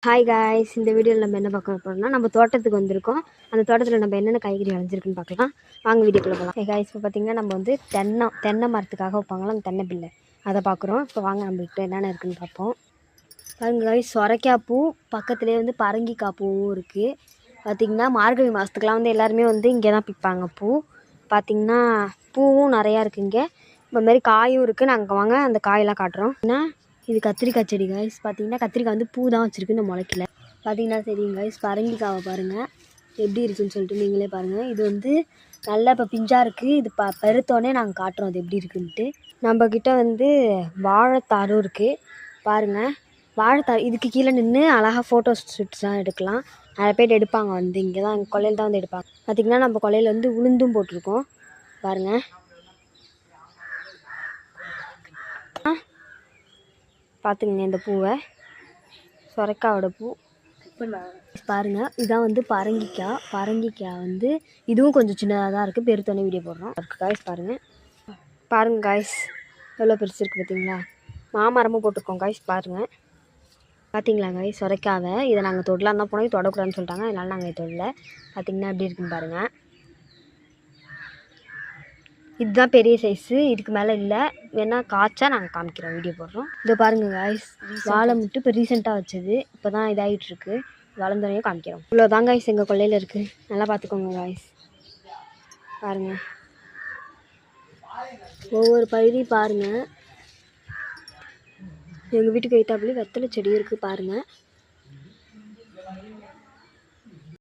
Hi guys, இந்த வீடியோவில் நம்ம என்ன பார்க்க போகிறோம்னா நம்ம தோட்டத்துக்கு வந்திருக்கோம். அந்த தோட்டத்தில் நம்ம என்னென்ன காய்கறி விளைஞ்சிருக்குன்னு பார்க்கலாம். வாங்க வீடியோக்குள்ளே போகலாம். காய்ஸ், இப்போ பார்த்திங்கன்னா நம்ம வந்து தென்னை மரத்துக்காக வைப்பாங்களா அந்த தென்னை பில்லை அதை பார்க்குறோம். இப்போ வாங்க நம்மகிட்ட என்னென்ன இருக்குதுன்னு பார்ப்போம். பாருங்க காய்ஸ், சொரைக்காய் பூ பக்கத்துலேயே வந்து பரங்கிக்காய் பூவும் இருக்குது. பார்த்திங்கன்னா மார்கழி மாதத்துக்குலாம் வந்து எல்லாருமே வந்து இங்கே தான் பிற்பாங்க பூ. பார்த்திங்கன்னா பூவும் நிறையா இருக்குது இங்கே. இந்த மாதிரி காயும் இருக்குது. நாங்கள் வாங்க அந்த காயெல்லாம் காட்டுறோம். ஏன்னா இது கத்திரிக்காய் செடி காய்ஸ். பார்த்தீங்கன்னா கத்திரிக்காய் வந்து பூ தான் வச்சுருக்கு, இந்த முளைக்கல. பார்த்தீங்கன்னா சரிங்க காய்ஸ், பரங்கிக்காவை பாருங்கள் எப்படி இருக்குதுன்னு சொல்லிட்டு நீங்களே பாருங்கள். இது வந்து நல்லா இப்போ பிஞ்சாக இருக்குது. இது பெருத்தோடனே நாங்கள் காட்டுறோம் அது எப்படி இருக்குன்ட்டு. நம்மக்கிட்ட வந்து வாழைத்தாரும் இருக்குது பாருங்கள். வாழைத்தார் இதுக்கு கீழே நின்று அழகாக ஃபோட்டோ ஷூட்ஸ்லாம் எடுக்கலாம். நிறைய பேர் எடுப்பாங்க வந்து இங்கே தான் எங்கள் கொல்லையில் தான் வந்து எடுப்பாங்க. பார்த்திங்கன்னா நம்ம கொல்லையில் வந்து உளுந்தும் போட்டிருக்கோம் பாருங்கள். பார்த்துங்க இந்த பூவை, சொரைக்காவோட பூ பாருங்கள். இதான் வந்து பரங்கிக்காய் வந்து இதுவும் கொஞ்சம் சின்னதாக தான் இருக்குது. பெருத்தோடனே வீடியோ போடுறோம் காய்ஸ். பாருங்கள் காய்ஸ் எவ்வளோ பெருசு இருக்குது பார்த்தீங்களா. மாமரமும் போட்டிருக்கோம் காய்ஸ். பார்த்தீங்களா காய்ஸ் சொரைக்காவை. இதை நாங்கள் தொடலாம் தான் போனோம், தொடக்கூடாதுன்னு சொல்லிட்டாங்க, அதனால நாங்கள் தொடல. பார்த்திங்கன்னா எப்படி இருக்குன்னு பாருங்கள். இதுதான் பெரிய சைஸு, இதுக்கு மேலே இல்லை. வேணால் காய்ச்சா நாங்கள் காமிக்கிறோம், வீடியோ போடுறோம். இதை பாருங்கள் காய்ஸ், வாழை முட்டு இப்போ ரீசெண்டாக வச்சது, இப்போ தான் இதாகிட்டுருக்கு. வளர்ந்தோடனே காமிக்கிறோம். இவ்வளோ தான் காய்ஸ் எங்கள் கொல்லையில் இருக்குது. நல்லா பார்த்துக்கோங்க காய்ஸ். பாருங்கள் ஒவ்வொரு பகுதியும் பாருங்கள். எங்கள் வீட்டுக்கு எய்த்தாப்புலேயே வெத்தலை செடி இருக்குது பாருங்கள்.